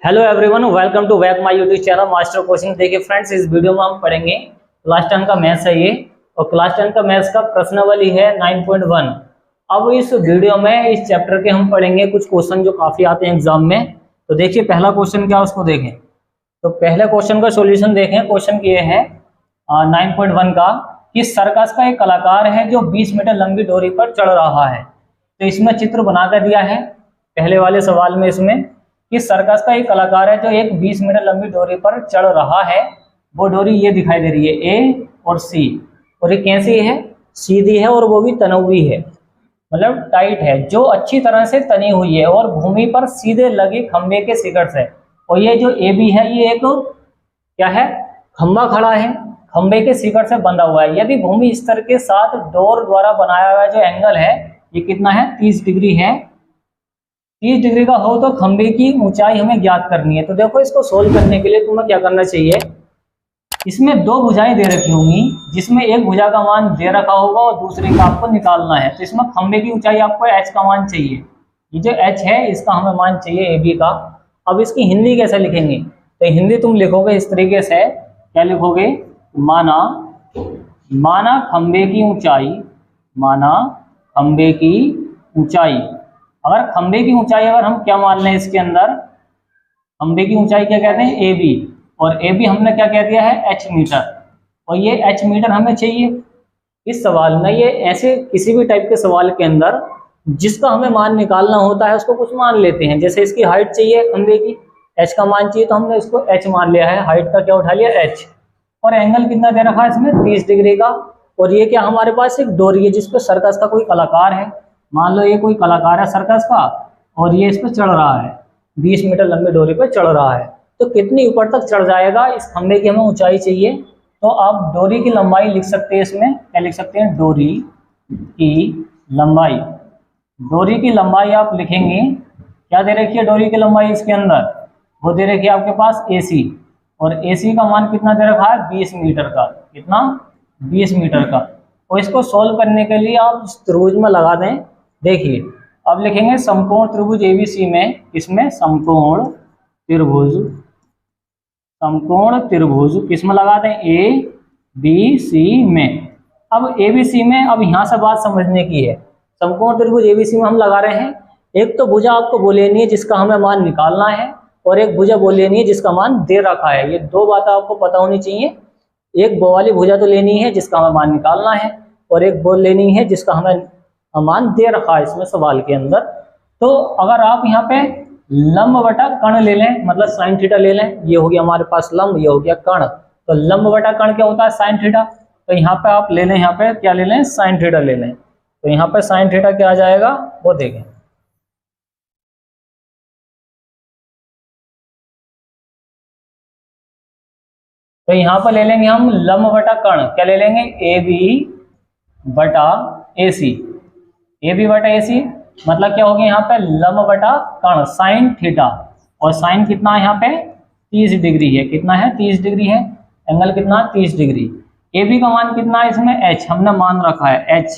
Hello everyone, welcome to back my YouTube channel Master Coaching. देखिए friends, इस video में हम पढ़ेंगे क्लास 10 का मैथ्स है ये, और क्लास 10 का मैथ्स का प्रश्नावली है 9.1। अब इस वीडियो में इस चैप्टर के हम पढ़ेंगे कुछ क्वेश्चन जो काफ़ी आते हैं एग्जाम में। तो देखिए पहला क्वेश्चन क्या है उसको देखें। तो पहले क्वेश्चन का सोल्यूशन देखें। क्वेश्चन ये है 9.1 का कि सर्कस का एक कलाकार है जो 20 मीटर लंबी डोरी पर चढ़ रहा है। तो इसमें चित्र बनाकर दिया है पहले वाले सवाल में, इसमें कि सर्कस का एक कलाकार है जो एक 20 मीटर लंबी डोरी पर चढ़ रहा है। वो डोरी ये दिखाई दे रही है ए और सी, और ये कैसी है, सीधी है और वो भी तनी हुई है, मतलब टाइट है, जो अच्छी तरह से तनी हुई है और भूमि पर सीधे लगे खंबे के शिखर से। और ये जो ए बी है ये एक क्या है, खंबा खड़ा है, खंबे के शिखर से बंधा हुआ है। यदि भूमि स्तर के साथ डोर द्वारा बनाया हुआ जो एंगल है ये कितना है, 30 डिग्री है। 30 डिग्री का हो तो खंबे की ऊंचाई हमें ज्ञात करनी है। तो देखो इसको सोल्व करने के लिए तुम्हें क्या करना चाहिए, इसमें दो भुजाएं दे रखी होंगी, जिसमें एक भुजा का मान दे रखा होगा और दूसरे का आपको निकालना है। तो इसमें खंबे की ऊंचाई आपको h का मान चाहिए, ये जो h है इसका हमें मान चाहिए ए बी का। अब इसकी हिंदी कैसे लिखेंगे, तो हिंदी तुम लिखोगे इस तरीके से, क्या लिखोगे, माना खंबे की ऊंचाई, माना खंबे की ऊंचाई। अगर खंबे की ऊंचाई अगर हम क्या मान लें इसके अंदर, खंबे की ऊंचाई क्या कहते हैं, ए बी, और ए बी हमने क्या कह दिया है, एच मीटर, और ये एच मीटर हमें चाहिए इस सवाल में। ये ऐसे किसी भी टाइप के सवाल के अंदर जिसका हमें मान निकालना होता है उसको कुछ मान लेते हैं। जैसे इसकी हाइट चाहिए खंबे की, एच का मान चाहिए तो हमने इसको एच मान लिया है, हाइट का क्या उठा लिया, एच, और एंगल कितना दे रखा है इसमें, 30 डिग्री का। और ये क्या हमारे पास एक डोरी है जिसपे सर्कस का कोई कलाकार है, मान लो ये कोई कलाकार है सर्कस का, और ये इस पर चढ़ रहा है, 20 मीटर लंबी डोरी पर चढ़ रहा है। तो कितनी ऊपर तक चढ़ जाएगा, इस खंबे की हमें ऊंचाई चाहिए। तो आप डोरी की लंबाई लिख सकते हैं, इसमें क्या लिख सकते हैं, डोरी की लंबाई। डोरी की लंबाई आप लिखेंगे, क्या दे रखी है डोरी की लंबाई इसके अंदर, वो दे रखी है आपके पास AC, और AC का मान कितना दे रखा है, 20 मीटर का। कितना, 20 मीटर का। और इसको सॉल्व करने के लिए आप त्रिभुज में लगा दें। देखिए अब लिखेंगे समकोण त्रिभुज ABC में, इसमें समकोण त्रिभुज किसमें लगा दें, ABC में। अब ABC में, अब यहाँ से बात समझने की है, समकोण त्रिभुज ABC में हम लगा रहे हैं, एक तो भुजा आपको वो लेनी है जिसका हमें मान निकालना है, और एक भुजा वो लेनी है जिसका मान दे रखा है। ये दो बातें आपको पता होनी चाहिए, एक वो वाली भुजा तो लेनी है जिसका हमें मान निकालना है, और एक वो लेनी है जिसका हमें मान दे रखा है इसमें सवाल के अंदर। तो अगर आप यहाँ पे लंब बटा कर्ण ले लें, मतलब साइन थीटा ले लें, ये हो गया हमारे पास लंब, ये हो गया कर्ण। तो लंब बटा कर्ण क्या होता है, साइन थीटा। तो यहाँ पे आप ले लें, यहाँ पे क्या ले लें, साइन थीटा ले लें। तो यहाँ पे साइन थीटा क्या आ जाएगा वो देखें। तो यहाँ पर ले लेंगे हम लंब बटा कर्ण, क्या ले लेंगे, AB बटा AC। AB बटा AC मतलब क्या हो गया, यहाँ पे लंब बटा कर्ण साइन थीटा, और साइन कितना है यहाँ पे, 30 डिग्री है। कितना है, 30 डिग्री है, एंगल कितना, 30 डिग्री। AB का मान कितना है इसमें, H हमने मान रखा है H,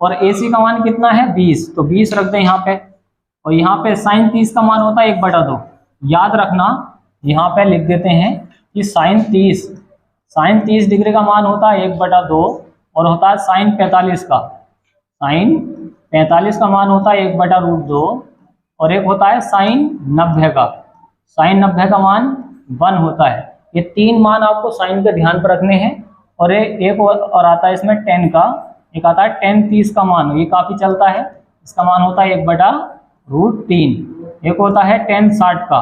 और AC का मान कितना है, 20, तो 20 रख दें यहाँ पे। और यहाँ पे साइन 30 का मान होता है 1/2। याद रखना, यहाँ पे लिख देते हैं कि साइन 30 डिग्री का मान होता है 1/2, और होता है साइन 45 का, साइन 45 का मान होता है 1/√2, और एक होता है साइन 90 का, साइन 90 का मान 1 होता है। ये तीन मान आपको साइन के ध्यान पर रखने हैं। और एक और आता है इसमें 10 का, एक आता है 10-30 का मान, ये काफ़ी चलता है, इसका मान होता है 1/√3। एक होता है 10-60 का,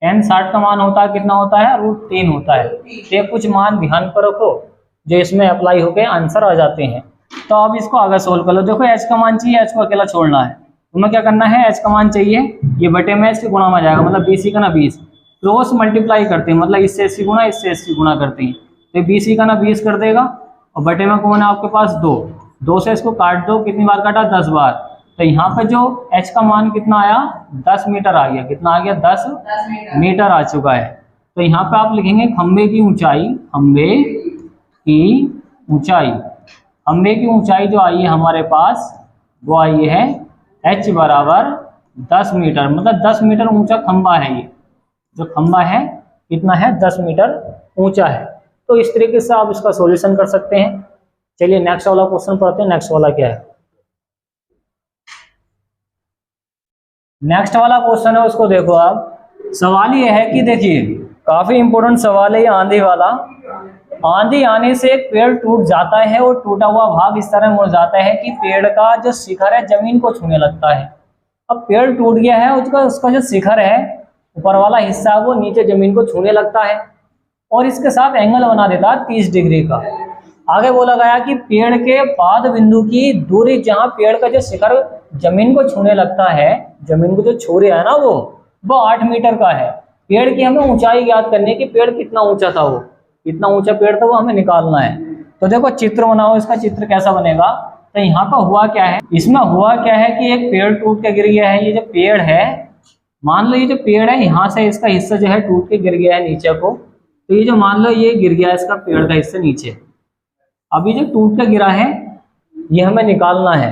10-60 का मान होता है कितना होता है, √3 होता है। तो ये कुछ मान ध्यान पर रखो जो इसमें अप्लाई होकर आंसर आ जाते हैं। तो अब इसको आगे सोल्व कर लो। देखो H का मान चाहिए, H को अकेला छोड़ना है, तुम्हें क्या करना है, H का मान चाहिए, ये बटे में इसके गुणा में जाएगा, मतलब BC का ना 20, क्रॉस मल्टीप्लाई करते हैं, मतलब इससे 80 गुणा, इससे 80 गुणा करते हैं, तो BC का ना 20 कर देगा, और बटे में कौन है आपके पास 2 से इसको काट दो, कितनी बार काटा, 10 बार। तो यहाँ पे जो H का मान कितना आया, 10 मीटर आ गया। कितना आ गया, 10 मीटर आ चुका है। तो यहाँ पे आप लिखेंगे खंबे की ऊंचाई, खंबे की ऊंचाई जो आई है हमारे पास वो आई है H बराबर 10 मीटर, मतलब 10 मीटर ऊंचा खंबा है ये, जो खंबा है कितना है 10 मीटर ऊंचा है। तो इस तरीके से आप इसका सॉल्यूशन कर सकते हैं। चलिए नेक्स्ट वाला क्वेश्चन पढ़ते हैं। नेक्स्ट वाला क्या है? नेक्स्ट वाला क्वेश्चन है उसको देखो आप। सवाल ये है कि देखिए काफी इंपॉर्टेंट सवाल है ये आंधी वाला। आंधी आने से एक पेड़ टूट जाता है और टूटा हुआ भाग इस तरह मुड़ जाता है कि पेड़ का जो शिखर है जमीन को छूने लगता है। अब पेड़ टूट गया है, उसका जो शिखर है ऊपर वाला हिस्सा वो नीचे जमीन को छूने लगता है और इसके साथ एंगल बना देता है 30 डिग्री का। आगे बोला गया कि पेड़ के पाद बिंदु की दूरी, जहां पेड़ का जो शिखर जमीन को छूने लगता है, जमीन को जो छू रहा है ना वो 8 मीटर का है। पेड़ की हमें ऊंचाई ज्ञात करनी है कि पेड़ कितना ऊंचा था, वो कितना ऊंचा पेड़ था वो हमें निकालना है। तो देखो चित्र बनाओ, इसका चित्र कैसा बनेगा। तो यहाँ पर हुआ क्या है, इसमें हुआ क्या है कि एक पेड़ टूट के गिर गया है। ये जो पेड़ है, मान लो ये जो पेड़ है यहाँ से इसका हिस्सा जो है टूट के गिर गया है नीचे को। तो ये जो मान लो ये गिर गया है इसका पेड़ का हिस्सा नीचे। अब ये जो टूट के गिरा है ये हमें निकालना है।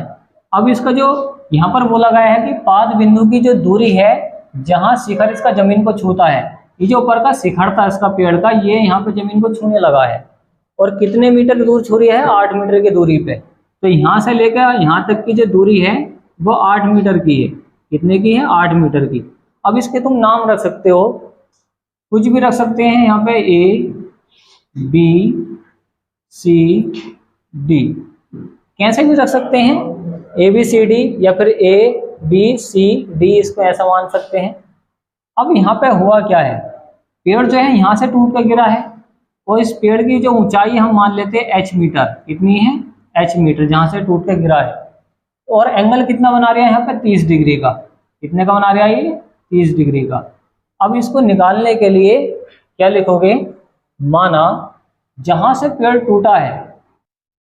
अब इसका जो यहाँ पर बोला गया है कि पाद बिंदु की जो दूरी है जहां शिखर इसका जमीन को छूता है, ये जो ऊपर का शिखर था इसका पेड़ का, ये यहाँ पे जमीन को छूने लगा है और कितने मीटर दूर छू रही है? 8 मीटर की दूरी पे। तो यहाँ से लेकर यहाँ तक की जो दूरी है वो 8 मीटर की है। कितने की है? 8 मीटर की। अब इसके तुम नाम रख सकते हो, कुछ भी रख सकते हैं यहाँ पे, A B C D, कैसे भी रख सकते हैं, ABCD या फिर ABCD, इसको ऐसा मान सकते हैं। अब यहाँ पे हुआ क्या है, पेड़ जो है यहाँ से टूट कर गिरा है और इस पेड़ की जो ऊंचाई हम मान लेते हैं h मीटर। कितनी है? h मीटर, जहाँ से टूट कर गिरा है। और एंगल कितना बना रहा है यहाँ पे? 30 डिग्री का। कितने का बना रहा है ये? 30 डिग्री का। अब इसको निकालने के लिए क्या लिखोगे? माना जहां से पेड़ टूटा है,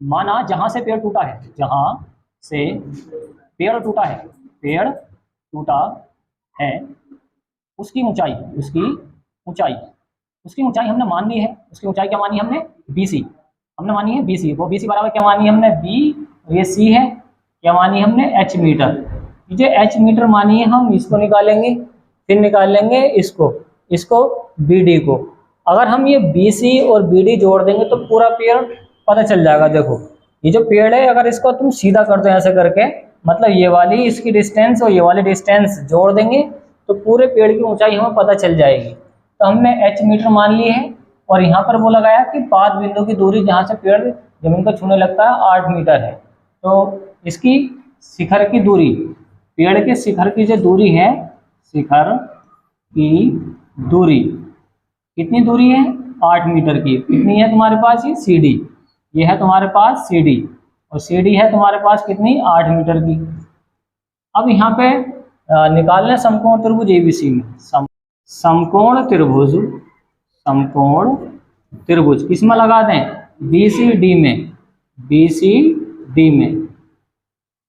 माना जहां से पेड़ टूटा है, जहां से पेड़ टूटा है, पेड़ टूटा है, उसकी ऊंचाई, उसकी ऊंचाई हमने मान ली है। उसकी ऊंचाई क्या मानी हमने? BC हमने मानी है, BC। वो BC बराबर क्या मानी हमने? B। ये C है, क्या मानी हमने? H metre. ये H मीटर मानी है, हम इसको निकालेंगे, फिर निकालेंगे इसको BD को। अगर हम ये BC और BD जोड़ देंगे तो पूरा पेड़ पता चल जाएगा। देखो ये जो पेड़ है, अगर इसको तुम सीधा कर दो ऐसे करके, मतलब ये वाली इसकी डिस्टेंस और ये वाली डिस्टेंस जोड़ देंगे तो पूरे पेड़ की ऊंचाई हमें पता चल जाएगी। तो हमने H मीटर मान ली है और यहाँ पर बोला गया कि पाद बिंदु की दूरी जहाँ से पेड़ जमीन को छूने लगता है 8 मीटर है। तो इसकी शिखर की दूरी, पेड़ के शिखर की जो दूरी है, शिखर की दूरी कितनी दूरी है? 8 मीटर की। कितनी है तुम्हारे पास? ये CD, ये है तुम्हारे पास CD, और CD है तुम्हारे पास कितनी? 8 मीटर की। अब यहाँ पे निकालने समकोण त्रिभुज ABC में, समकोण त्रिभुज किसमें लगा दें? BCD में,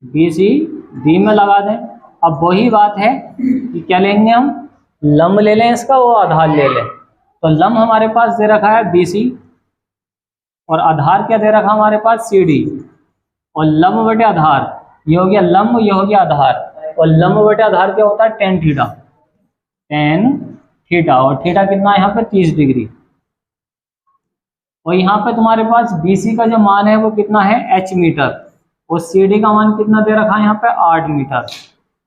BCD में लगा दें। अब वही बात है कि क्या लेंगे हम? लंब ले लें इसका, वो आधार ले लें। तो लंब हमारे पास दे रखा है BC और आधार क्या दे रखा हमारे पास? CD। और लंब बटे आधार, ये हो गया लंब, ये हो गया आधार। और लंब बटे आधार क्या होता है? tan थीटा, और थीटा कितना है यहाँ पे? 30 डिग्री। और यहाँ पे तुम्हारे पास BC का जो मान है वो कितना है? H मीटर, और CD का मान कितना दे रखा है यहाँ पे? 8 मीटर।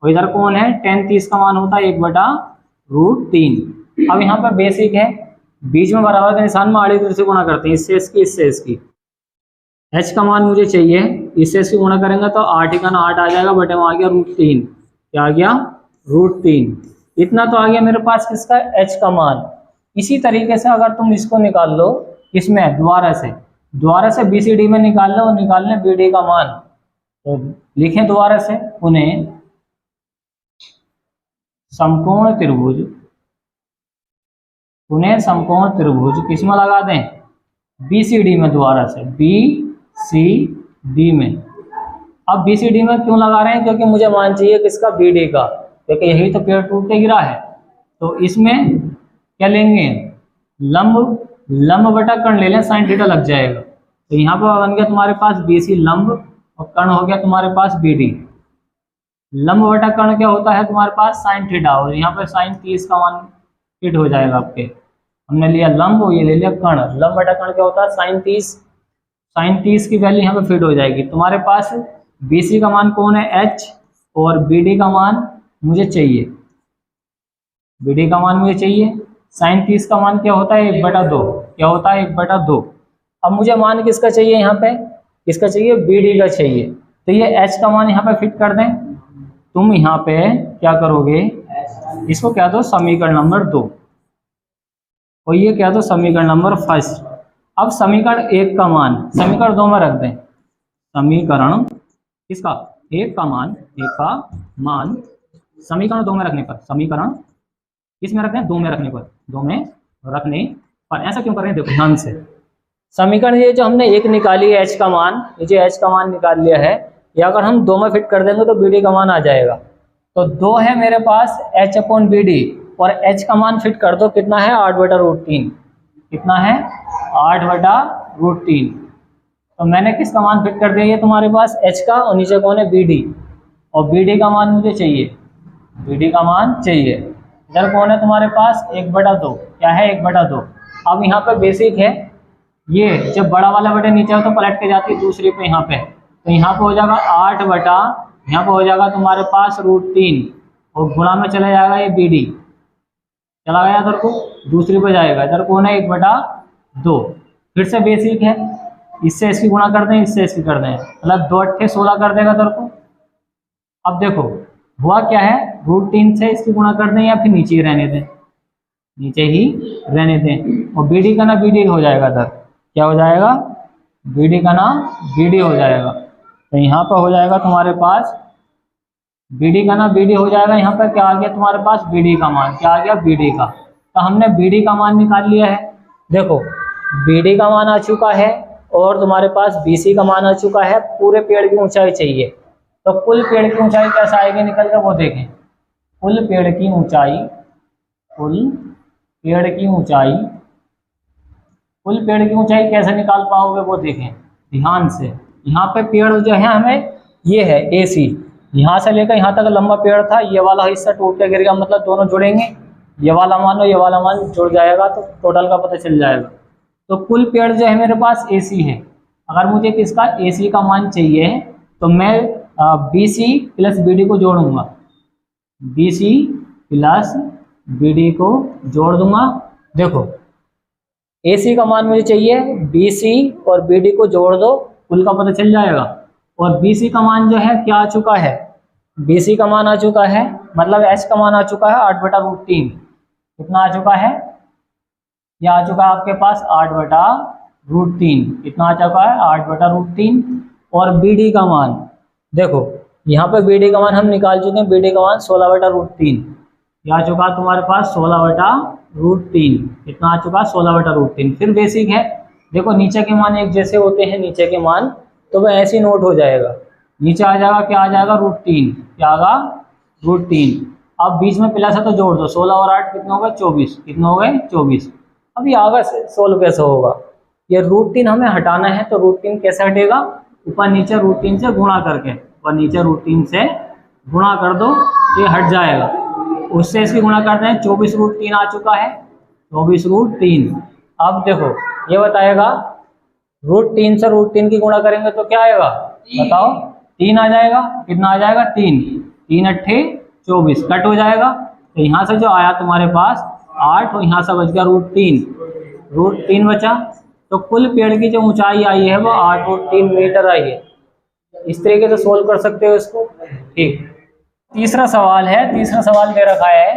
और इधर कौन है? tan 30 का मान होता है 1/√3। अब यहाँ पे बेसिक है, बीच में बराबर के निशान में आड़ी दूरी से गुणा करते हैं, इससे इसकी। H का मान मुझे चाहिए, इससे इसकी गुणा करेंगे तो 8 का 8 आ जाएगा, बटे में आ गया √3। क्या आ गया? √3। इतना तो आ गया मेरे पास किसका? H का मान। इसी तरीके से अगर तुम इसको निकाल लो, इसमें दोबारा से BCD में निकाल लो और निकाल लें BD का मान। तो लिखें दोबारा से, उन्हें समकोण त्रिभुज किसमें लगा दें? BCD में, दोबारा से BCD में। अब BCD में क्यों लगा रहे हैं? क्योंकि मुझे मान चाहिए किसका? BD का, क्योंकि यही तो पेड़ टूट के गिरा है। तो इसमें क्या लेंगे? लंब बटा कर्ण ले लें, sin थीटा लग जाएगा। तो यहाँ पर बन गया तुम्हारे पास BC लंब और कर्ण हो गया तुम्हारे पास BD। लंब बटा कर्ण क्या होता है तुम्हारे पास? sin थीटा, और यहाँ पर sin 30 का मान फिट हो जाएगा आपके। हमने लिया लंब, ये ले लिया कर्ण। लंब बटा कर्ण क्या होता है? साइन 30। साइन 30 की वैल्यू यहाँ पे फिट हो जाएगी। तुम्हारे पास BC का मान कौन है? H, और BD का मान मुझे चाहिए। BD का मान मुझे चाहिए। साइन 30 का मान क्या होता है? 1/2। क्या होता है? 1/2। अब मुझे मान किसका चाहिए यहाँ पे? किसका चाहिए? BD का चाहिए। तो ये H का मान यहाँ पे फिट कर दें। तुम यहाँ पे क्या करोगे? इसको क्या दो? समीकरण नंबर 2, और ये क्या दो? समीकरण नंबर 1। अब समीकरण 1 का मान समीकरण 2 में रख दें। समीकरण किसका? 1 का मान, 1 का मान समीकरण 2 में रखने पर, समीकरण किस में रखने? 2 में रखने पर, 2 में रखने पर। ऐसा क्यों कर रहे हैं? देखो ध्यान से। समीकरण ये जो हमने 1 निकाली है, H का मान, ये जो H का मान निकाल लिया है, या अगर हम 2 में फिट कर देंगे तो BD का मान आ जाएगा। तो 2 है मेरे पास H/BD, और H का मान फिट कर दो, कितना है? 8/√3। कितना है? 8/√3। तो मैंने किसका मान फिट कर दिया? ये तुम्हारे पास H का, और नीचे कौन है? BD, और BD का मान मुझे चाहिए। BD का मान चाहिए। इधर कौन है तुम्हारे पास? 1/2। क्या है? 1/2। अब यहाँ पे बेसिक है, ये जब बड़ा वाला बटन नीचे हो तो पलट के जाती है दूसरी पे यहाँ पे, तो यहाँ पे हो जाएगा 8 बटा, यहाँ पे हो जाएगा तुम्हारे पास √3, और गुणा में चला जाएगा ये BD, चला गया इधर को, दूसरी पे जाएगा। इधर कौन है? 1/2। फिर से बेसिक है, इससे इसकी गुणा कर दें, इससे इसकी कर दें, मतलब 2 8 16 कर देगा इधर को। अब देखो हुआ क्या है? √3 से इसकी गुणा कर दें, या फिर नीचे ही रहने दें? नीचे ही रहने दें। और BD का ना BD हो जाएगा इधर। क्या हो जाएगा? BD का ना BD हो जाएगा। तो यहाँ पर हो जाएगा तुम्हारे पास BD का ना BD हो जाएगा। यहाँ पर क्या आ गया तुम्हारे पास? BD का मान। क्या आ गया? BD का। तो हमने BD का मान निकाल लिया है। देखो BD का मान आ चुका है, और तुम्हारे पास BC का मान आ चुका है। पूरे पेड़ की ऊंचाई चाहिए, तो कुल पेड़ की ऊंचाई कैसे आएगी निकल कर, वो देखें। कुल पेड़ की ऊंचाई, कुल पेड़ की ऊंचाई, कुल पेड़ की ऊंचाई कैसे निकाल पाओगे वो देखें ध्यान से। यहाँ पे पेड़ जो है हमें, ये है AC, यहाँ से लेकर यहाँ तक लंबा पेड़ था, ये वाला हिस्सा टूट के गिर गया, मतलब दोनों जुड़ेंगे, ये वाला मान और ये वाला मान जुड़ जाएगा, तो टोटल का पता चल जाएगा। तो कुल पेड़ जो है मेरे पास AC है। अगर मुझे किसका? AC का मान चाहिए, तो मैं BC प्लस BD को जोड़ूंगा। BC प्लस BD को जोड़ दूंगा। देखो AC का मान मुझे चाहिए, BC और BD को जोड़ दो, कुल का पता चल जाएगा। और BC का मान जो है क्या आ चुका है? BC का मान आ चुका है, मतलब H का मान आ चुका है 8/√3। कितना आ चुका है? ये आ चुका है आपके पास 8/√3। कितना आ चुका है? 8/√3। और BD का मान देखो, यहाँ पे BD का मान हम निकाल चुके हैं। BD का मान 16/√3। ये आ चुका है तुम्हारे पास 16/√3। कितना आ चुका है? 16/√3। फिर बेसिक है, देखो नीचे के मान एक जैसे होते हैं, नीचे के मान तो वह ऐसे ही नोट हो जाएगा। नीचे आ जाएगा, क्या आ जाएगा? √3। क्या आएगा? √3। अब बीच में प्लस है तो जोड़ दो, 16 और 8 कितना हो गए? 24। कितना हो गए? 24। अब ये आगे सोल्व कैसे होगा? ये √3 हमें हटाना है, तो √3 कैसे हटेगा? ऊपर नीचे √3 से गुणा करके, ऊपर नीचे √3 से गुणा कर दो, ये हट जाएगा। उससे इसकी गुणा करते हैं, 24√3 आ चुका है, 24√3। अब देखो ये बताएगा, √3 से √3 की गुणा करेंगे तो क्या आएगा? बताओ, 3 आ जाएगा। कितना आ जाएगा? 3। 3 8 24, कट हो जाएगा। तो यहाँ से जो आया तुम्हारे पास 8, और यहाँ से बच गया √3। √3 बचा, तो कुल पेड़ की जो ऊंचाई आई है वो 8√3 मीटर आई है। इस तरीके से सोल्व कर सकते हो इसको। ठीक, तीसरा सवाल है। तीसरा सवाल दे रखा है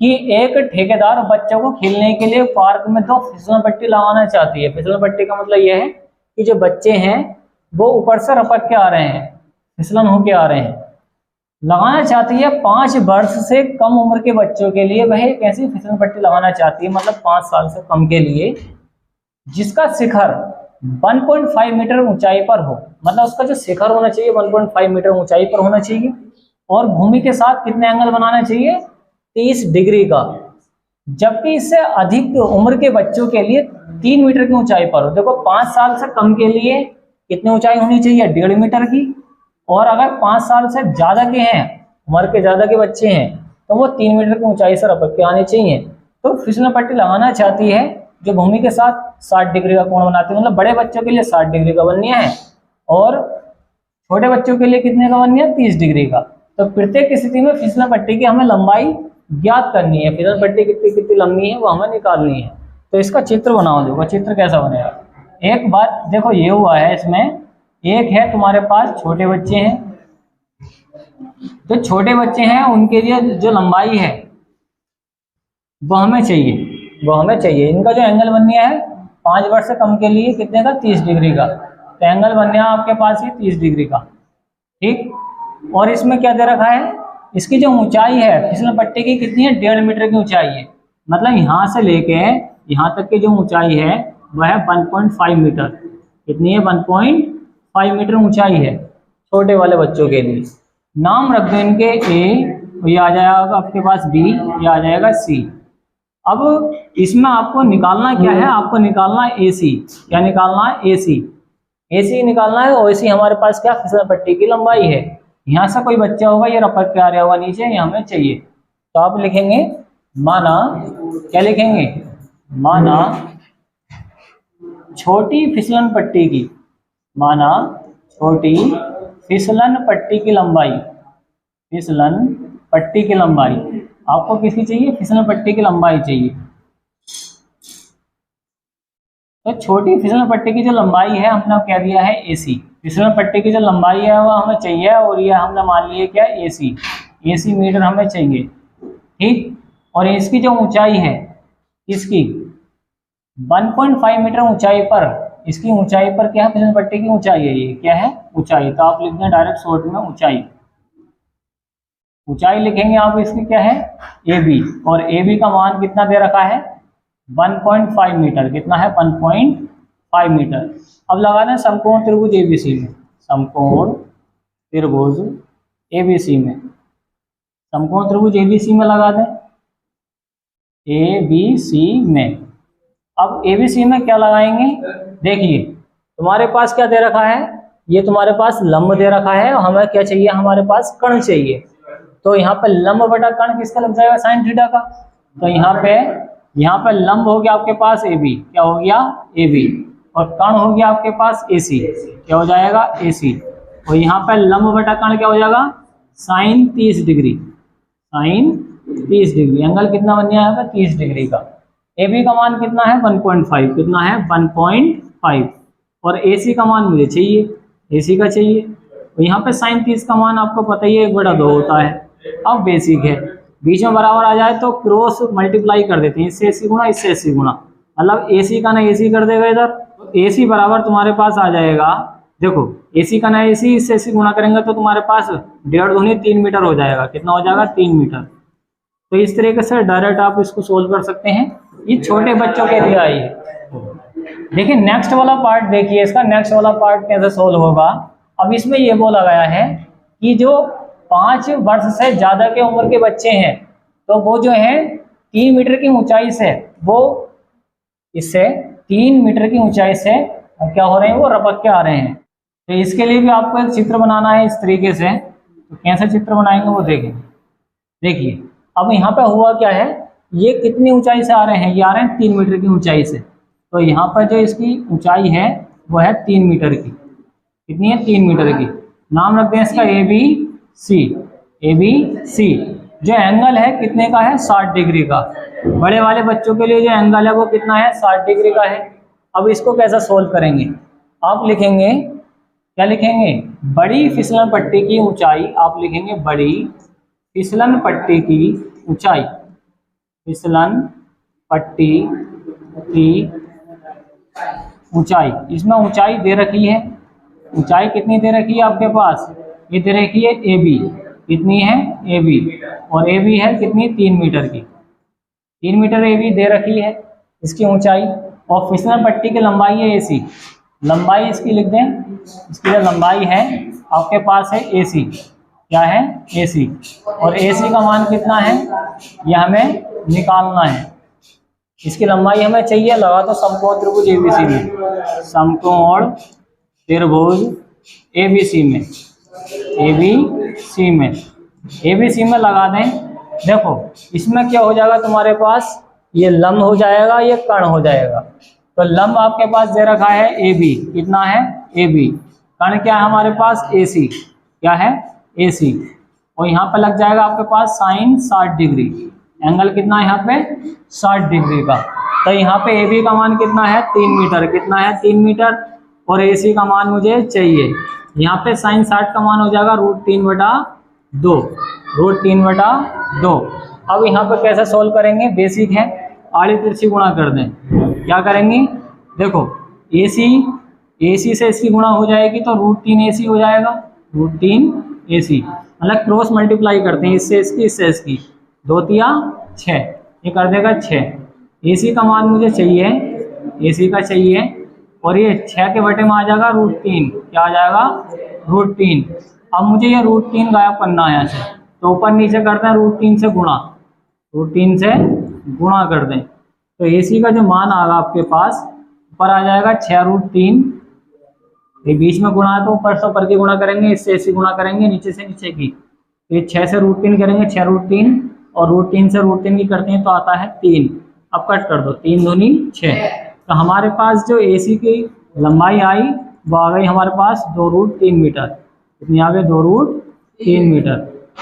कि एक ठेकेदार बच्चों को खेलने के लिए पार्क में 2 फिसलन पट्टी लगाना चाहती है। फिसलन पट्टी का मतलब यह है कि जो बच्चे हैं वो ऊपर से रपट के आ रहे हैं, फिसलन होके आ रहे हैं, लगाना चाहती है 5 वर्ष से कम उम्र के बच्चों के लिए। वह एक ऐसी फिसलन पट्टी लगाना चाहती है, मतलब 5 साल से कम के लिए, जिसका शिखर 1.5 मीटर ऊंचाई पर हो। मतलब उसका जो शिखर होना चाहिए 1.5 मीटर ऊंचाई पर होना चाहिए, और भूमि के साथ कितने एंगल बनाना चाहिए? 30 डिग्री का। जबकि इससे अधिक उम्र के बच्चों के लिए 3 मीटर की ऊंचाई पर हो। देखो 5 साल से कम के लिए कितनी ऊंचाई होनी चाहिए? 1.5 मीटर की। और अगर 5 साल से ज्यादा के हैं, उम्र के ज्यादा के बच्चे हैं, तो वो 3 मीटर की ऊंचाई से रपट के आने चाहिए। तो फिसलन पट्टी लगाना चाहती है जो भूमि के साथ 60 डिग्री का कोण बनाती है। मतलब बड़े बच्चों के लिए 60 डिग्री का बननी है और छोटे बच्चों के लिए कितने का बननी है, 30 डिग्री का। तो प्रत्येक स्थिति में फिसलन पट्टी की हमें लंबाई ज्ञात करनी है, फिसलन पट्टी कितनी कितनी लंबी है वो हमें निकालनी है। तो इसका चित्र बनाओ। देखो चित्र कैसा बनेगा। एक बात देखो ये हुआ है, इसमें एक है तुम्हारे पास छोटे बच्चे हैं, जो छोटे बच्चे हैं उनके लिए जो लंबाई है वो हमें चाहिए। इनका जो एंगल बन गया है 5 वर्ष से कम के लिए कितने का, 30 डिग्री का। तो एंगल बन गया आपके पास ये 30 डिग्री का, ठीक। और इसमें क्या दे रखा है, इसकी जो ऊंचाई है फिसलन पट्टी की कितनी है, 1.5 मीटर की ऊंचाई है। मतलब यहाँ से लेके यहाँ तक की जो ऊंचाई है वह है 1.5 मीटर। कितनी है, 1.5 मीटर ऊंचाई है छोटे वाले बच्चों के लिए। नाम रख दो इनके ए, ये आ जाएगा आपके पास बी, ये आ जाएगा सी। अब इसमें आपको निकालना क्या है, आपको निकालना है AC। क्या निकालना है, AC निकालना है। और AC हमारे पास क्या, फिसलन पट्टी की लंबाई है। यहाँ से कोई बच्चा होगा ये रपट के आ रहा होगा नीचे, ये हमें चाहिए। तो आप लिखेंगे माना, क्या लिखेंगे, माना छोटी फिसलन पट्टी की, माना छोटी फिसलन पट्टी की लंबाई, फिसलन पट्टी की लंबाई आपको किसकी चाहिए, फिसलन पट्टी की लंबाई चाहिए। तो छोटी फिसलन पट्टी की जो लंबाई है हमने क्या दिया है, AC। फिसलन पट्टी की जो लंबाई है वो हमें चाहिए और ये हमने मान लिया क्या, AC मीटर हमें चाहिए, ठीक। और इसकी जो ऊंचाई है, इसकी 1.5 मीटर ऊंचाई पर, इसकी ऊंचाई पर क्या है, फिसलन पट्टी की ऊंचाई है, ये क्या है, ऊंचाई। तो आप लिख दें डायरेक्ट शॉर्ट में ऊंचाई लिखेंगे आप। इसकी क्या है, AB। और AB का मान कितना दे रखा है, 1.5 मीटर। कितना है, 1.5 मीटर। अब लगा दें समकोण त्रिभुज ABC में, समकोण त्रिभुज ABC में, समकोण त्रिभुज ABC में लगा दें, ABC में। अब ABC में क्या लगाएंगे, देखिए तुम्हारे पास क्या दे रखा है, ये तुम्हारे पास लंब दे रखा है और हमें क्या चाहिए, हमारे पास कर्ण चाहिए। तो यहाँ पे लंब बटा कर्ण किसका लग जाएगा, साइन थीटा का। तो यहाँ पे लंब हो गया आपके पास AB, क्या हो गया, AB। और कर्ण हो गया आपके पास AC, क्या हो जाएगा, AC। और यहाँ पे लंब बटा कर्ण क्या हो जाएगा, sine 30 degree, sine 30 degree. Angle कितना बन गया है, 30 डिग्री का। AB का मान कितना है, 1.5। कितना है, 1.5। और AC का मान मुझे चाहिए, AC का चाहिए। तो यहाँ पे साइन 30 का मान आपको पता ही है 1/2 होता है। अब बेसिक है, बीच में बराबर आ जाए तो क्रॉस मल्टीप्लाई कर देते हैं, इससे AC गुणा, इससे AC गुणा। मतलब AC का ना AC कर देगा इधर, तो AC बराबर तुम्हारे पास आ जाएगा, देखो AC का ना AC, इससे AC गुणा करेंगे तो तुम्हारे पास 1.5 दूनी 3 मीटर हो जाएगा। कितना हो जाएगा, 3 मीटर। तो इस तरीके से डायरेक्ट आप इसको सोल्व कर सकते हैं। ये छोटे बच्चों के लिए आई है। देखिए नेक्स्ट वाला पार्ट देखिए, इसका नेक्स्ट वाला पार्ट कैसे सोल्व होगा। अब इसमें ये बोला गया है कि जो 5 वर्ष से ज्यादा के उम्र के बच्चे हैं, तो वो जो है 3 मीटर की ऊंचाई से, वो इससे 3 मीटर की ऊंचाई से क्या हो रहे हैं, वो रपक के आ रहे हैं। तो इसके लिए भी आपको एक चित्र बनाना है इस तरीके से। तो कैसे चित्र बनाएंगे वो देखेंगे। देखिए अब यहाँ पे हुआ क्या है, ये कितनी ऊंचाई से आ रहे हैं, ये आ रहे हैं 3 मीटर की ऊंचाई से। तो यहाँ पर जो इसकी ऊंचाई है वो है 3 मीटर की। कितनी है, 3 मीटर की। नाम रखते हैं इसका ABC। जो एंगल है कितने का है, 60 डिग्री का। बड़े वाले बच्चों के लिए जो एंगल है वो कितना है, 60 डिग्री का है। अब इसको कैसे सोल्व करेंगे, आप लिखेंगे, क्या लिखेंगे, बड़ी फिसलन पट्टी की ऊंचाई। आप लिखेंगे बड़ी फिसलन पट्टी की ऊंचाई, फिसलन पट्टी की ऊंचाई। इसमें ऊंचाई दे रखी है, ऊंचाई कितनी दे रखी है आपके पास, ये दे रखी है AB। कितनी है, AB। और AB है कितनी, 3 मीटर की। 3 मीटर AB दे रखी है इसकी ऊंचाई। और फिसलन पट्टी की लंबाई है AC। लंबाई इसकी लिख दें, इसकी जो लंबाई है आपके पास है AC। क्या है, AC। और AC का मान कितना है, यह हमें निकालना है। इसकी लंबाई हमें चाहिए, लगा दो समकोण त्रिभुज ABC में, समकोण त्रिभुज ABC में, ABC में लगा दें। देखो इसमें क्या हो जाएगा तुम्हारे पास, ये लंब हो जाएगा, ये कर्ण हो जाएगा। तो लंब आपके पास दे रखा है ए बी, कितना है ए बी, कर्ण क्या है हमारे पास ए सी, क्या है ए सी, और यहाँ पे लग जाएगा आपके पास साइन 60 डिग्री, एंगल कितना है यहाँ पे 60 डिग्री का। तो यहाँ पे ए बी का मान कितना है 3 मीटर, कितना है 3 मीटर, और ए सी का मान मुझे चाहिए। यहाँ पे साइन 60 का मान हो जाएगा √3/2, √3/2। अब यहाँ पे कैसे सोल्व करेंगे, बेसिक है, आड़ी तिरछी गुणा कर दें। क्या करेंगे, देखो ए सी से इसकी गुणा हो जाएगी तो √3AC हो जाएगा, √3AC, मतलब क्रॉस मल्टीप्लाई करते हैं, इससे इसकी 2 तिया 6, ये कर देगा 6। AC का मान मुझे चाहिए, AC का चाहिए, और ये 6 के बटे में आ जाएगा √3, क्या आ जाएगा √3। अब मुझे ये √3 गायब करना है यहाँ से, तो ऊपर नीचे करते हैं √3 से गुणा, √3 से गुणा कर दें। तो AC का जो मान आएगा आपके पास ऊपर आ जाएगा 6√3, ये बीच में गुणा है तो ऊपर से ऊपर की गुणा करेंगे, इससे AC गुणा करेंगे, नीचे से नीचे की, तो ये 6 से √3 करेंगे, 6√3, और √3 से √3 की करते हैं तो आता है 3। अब कट कर दो, 3 दूनी 6। तो हमारे पास जो AC की लंबाई आई वो आ गई हमारे पास 2√3 मीटर, कितनी आ गई 2√3 मीटर।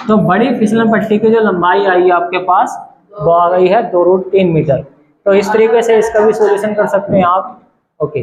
तो बड़ी फिसलन पट्टी की जो लंबाई आई है आपके पास वो आ गई है 2√3 मीटर। तो इस तरीके से इसका भी सॉल्यूशन कर सकते हैं आप। ओके।